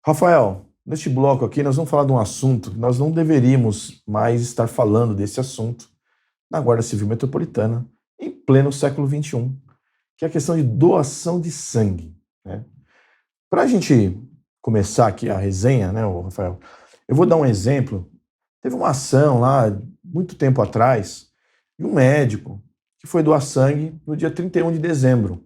Rafael, neste bloco aqui nós vamos falar de um assunto que nós não deveríamos mais estar falando desse assunto na Guarda Civil Metropolitana em pleno século XXI, que é a questão de doação de sangue, né? Para a gente começar aqui a resenha, né, Rafael, eu vou dar um exemplo. Teve uma ação lá, muito tempo atrás, de um médico que foi doar sangue no dia 31 de dezembro.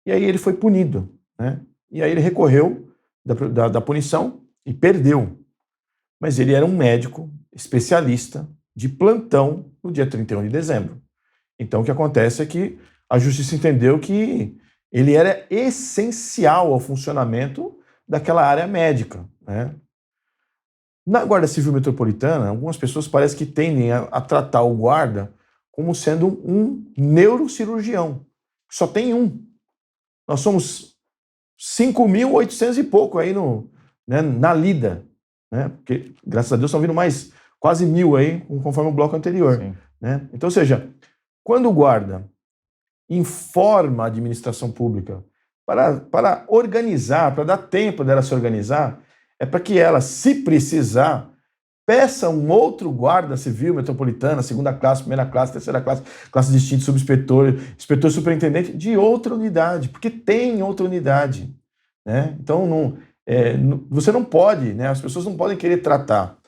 E aí ele foi punido, né? E aí ele recorreu da punição e perdeu. Mas ele era um médico especialista de plantão no dia 31 de dezembro. Então o que acontece é que a justiça entendeu que ele era essencial ao funcionamento daquela área médica, né? Na Guarda Civil Metropolitana, algumas pessoas parecem que tendem a tratar o guarda como sendo um neurocirurgião. Só tem um. Nós somos 5.800 e pouco aí na lida, né? Porque, graças a Deus, estão vindo mais quase 1.000 aí, conforme o bloco anterior. Né? Então, ou seja, quando o guarda informa a administração pública para organizar, para dar tempo dela se organizar, é para que ela, se precisar, peça um outro guarda civil metropolitana, segunda classe, primeira classe, terceira classe, classe distinta, subinspetor, inspetor superintendente, de outra unidade, porque tem outra unidade, né? Então, você não pode, né? As pessoas não podem querer tratar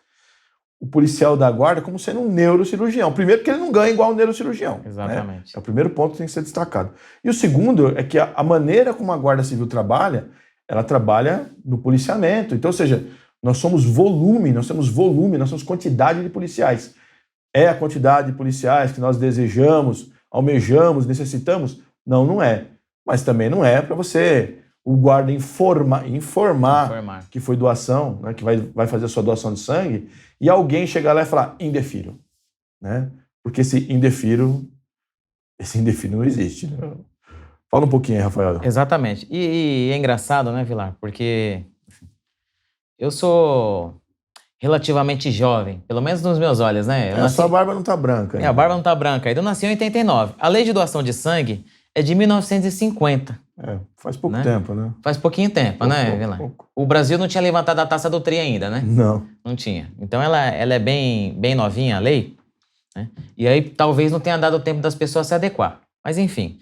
o policial da guarda como sendo um neurocirurgião. Primeiro, porque ele não ganha igual um neurocirurgião. Exatamente. Né? É o primeiro ponto que tem que ser destacado. E o segundo é que a maneira como a Guarda Civil trabalha, ela trabalha no policiamento. Então, ou seja, nós temos volume, nós temos quantidade de policiais. É a quantidade de policiais que nós desejamos, almejamos, necessitamos? Não, não é. Mas também não é para você, o guarda informar que foi doação, né, que vai fazer a sua doação de sangue, e alguém chegar lá e falar, indefiro. Né? Porque esse indefiro não existe. Né? Fala um pouquinho aí, Rafael. Exatamente. E é engraçado, né, Vilar? Porque eu sou relativamente jovem, pelo menos nos meus olhos, né? A sua barba não tá branca. A barba não tá branca. Eu nasci em 89. A lei de doação de sangue é de 1950. Faz pouco tempo, né? Faz pouquinho tempo, né, Vilar? O Brasil não tinha levantado a taça do tri ainda, né? Não. Não tinha. Então ela é bem novinha, a lei, né? E aí talvez não tenha dado tempo das pessoas se adequar. Mas enfim,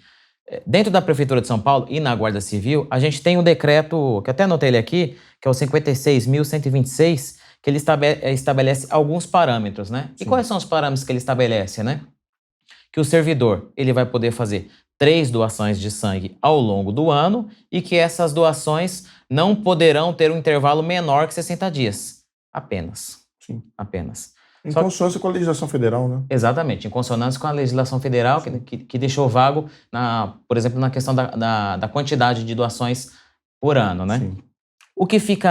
dentro da Prefeitura de São Paulo e na Guarda Civil, a gente tem um decreto, que eu até anotei ele aqui, que é o 56.126, que ele estabelece alguns parâmetros, né? Sim. E quais são os parâmetros que ele estabelece, né? Que o servidor, ele vai poder fazer 3 doações de sangue ao longo do ano e que essas doações não poderão ter um intervalo menor que 60 dias. Apenas. Sim. Apenas. Em consonância com a legislação federal, né? Exatamente, em consonância com a legislação federal, que deixou vago, por exemplo, na questão da quantidade de doações por ano, né? Sim. O que que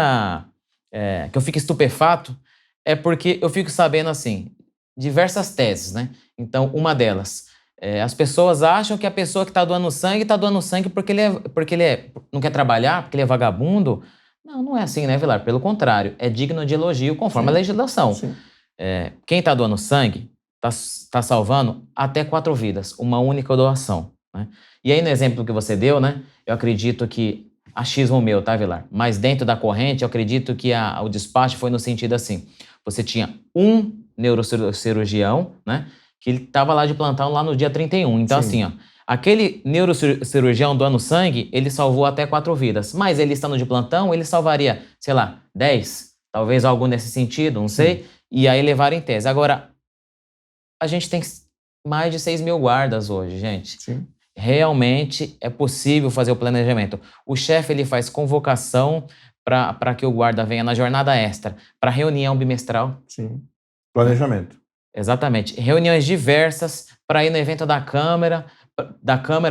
eu fico estupefato é porque eu fico sabendo, assim, diversas teses, né? Então, uma delas, as pessoas acham que a pessoa que está doando sangue porque ele não quer trabalhar, porque ele é vagabundo. Não é assim, né, Vilar? Pelo contrário, é digno de elogio conforme a legislação. Sim. Quem está doando sangue está salvando até 4 vidas, uma única doação, né? E aí, no exemplo que você deu, né, eu acredito que, achismo meu, tá, Vilar? Mas dentro da corrente, eu acredito que o despacho foi no sentido assim, você tinha um neurocirurgião, né, que ele estava lá de plantão lá no dia 31. Então, sim, assim, ó, aquele neurocirurgião doando sangue, ele salvou até 4 vidas. Mas ele estando de plantão, ele salvaria, sei lá, 10, talvez algo nesse sentido, não sei. Sim. E aí levaram em tese. Agora, a gente tem mais de 6.000 guardas hoje, gente. Sim. Realmente é possível fazer o planejamento. O chefe, ele faz convocação para que o guarda venha na jornada extra, para reunião bimestral. Sim. Planejamento. Exatamente. Reuniões diversas para ir no evento da Câmara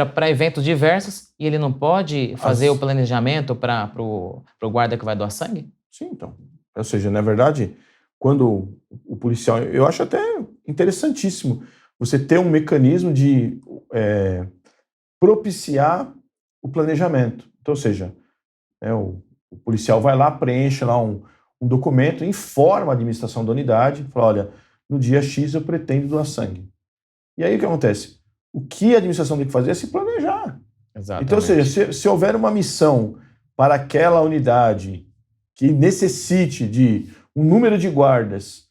para eventos diversos, e ele não pode fazer o planejamento para o guarda que vai doar sangue? Sim, então. Ou seja, na verdade, quando o policial... Eu acho até interessantíssimo você ter um mecanismo de propiciar o planejamento. Então, ou seja, o policial vai lá, preenche lá um documento, informa a administração da unidade, fala, olha, no dia X eu pretendo doar sangue. E aí o que acontece? O que a administração tem que fazer é se planejar. Exatamente. Então, ou seja, se houver uma missão para aquela unidade que necessite de um número de guardas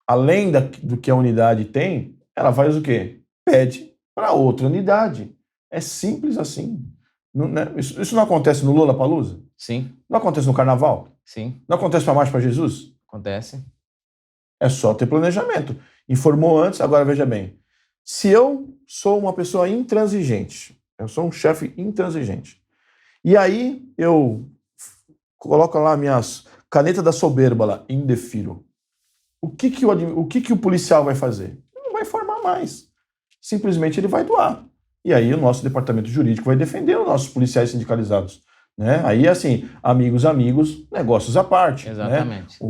além do que a unidade tem, ela faz o quê? Pede para outra unidade. É simples assim. Não, né? Isso não acontece no Lollapalooza? Sim. Não acontece no Carnaval? Sim. Não acontece para Marcha para Jesus? Acontece. É só ter planejamento. Informou antes, agora veja bem. Se eu sou uma pessoa intransigente, eu sou um chefe intransigente, e aí eu coloco lá minhas canetas da soberba lá, indefiro. O que o policial vai fazer? Ele não vai informar mais. Simplesmente ele vai doar. E aí o nosso departamento jurídico vai defender os nossos policiais sindicalizados. Né? Aí, assim, amigos, negócios à parte. Exatamente. Né?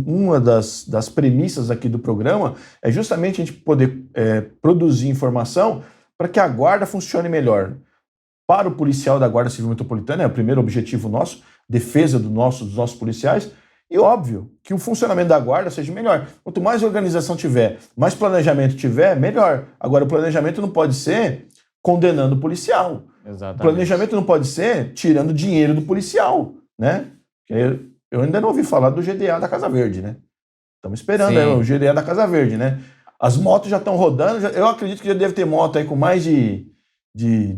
Uma das premissas aqui do programa é justamente a gente poder produzir informação para que a guarda funcione melhor. Para o policial da Guarda Civil Metropolitana, é o primeiro objetivo nosso, defesa dos nossos policiais, e óbvio que o funcionamento da guarda seja melhor. Quanto mais organização tiver, mais planejamento tiver, melhor. Agora, o planejamento não pode ser condenando o policial. Exatamente. O planejamento não pode ser tirando dinheiro do policial, né? Eu ainda não ouvi falar do GDA da Casa Verde, né? Estamos esperando o GDA da Casa Verde, né? As motos já estão rodando, eu acredito que já deve ter moto aí com mais de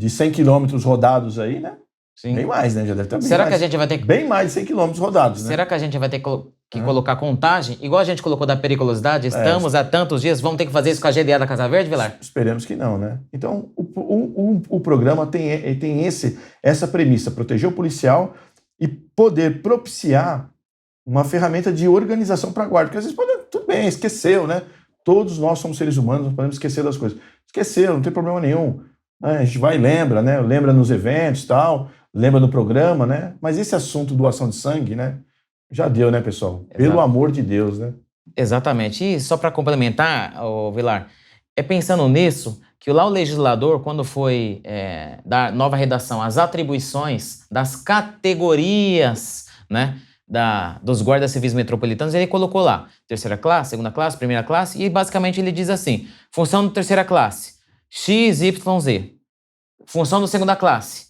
100 quilômetros rodados aí, né? Sim. Bem mais, né? Já deve ter bem Será mais. que a gente vai ter que... Bem mais de 100 quilômetros rodados, né? Será que a gente vai ter que colocar contagem? Igual a gente colocou da periculosidade, estamos há tantos dias, vamos ter que fazer isso com a GDA da Casa Verde, Vilar? Esperemos que não, né? Então, o programa tem essa premissa, proteger o policial e poder propiciar uma ferramenta de organização para a guarda. Porque às vezes tudo bem, esqueceu, né? Todos nós somos seres humanos, não podemos esquecer das coisas. Esqueceu, não tem problema nenhum. A gente vai e lembra, né? Lembra nos eventos e tal, lembra no programa, né? Mas esse assunto doação de sangue, né? Já deu, né, pessoal? Exato. Pelo amor de Deus, né? Exatamente. E só para complementar, Vilar, é pensando nisso que lá o legislador, quando foi dar nova redação, as atribuições das categorias, né, dos guardas civis metropolitanos, ele colocou lá terceira classe, segunda classe, primeira classe, e basicamente ele diz assim, função da terceira classe, X, Y, Z. Função da segunda classe,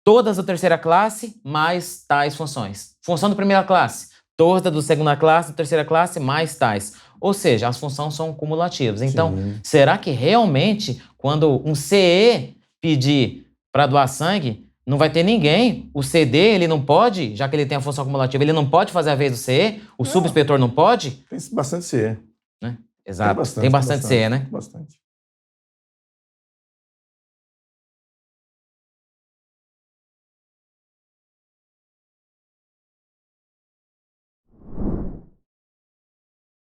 todas da terceira classe, mais tais funções. Função da primeira classe, todas da segunda classe, da terceira classe, mais tais. Ou seja, as funções são cumulativas. Então, será que realmente, quando um CE pedir para doar sangue, não vai ter ninguém? O CD, ele não pode, já que ele tem a função cumulativa, ele não pode fazer a vez do CE? O subinspetor não pode? Tem bastante CE. Né? Exato. Tem bastante CE, né? Bastante.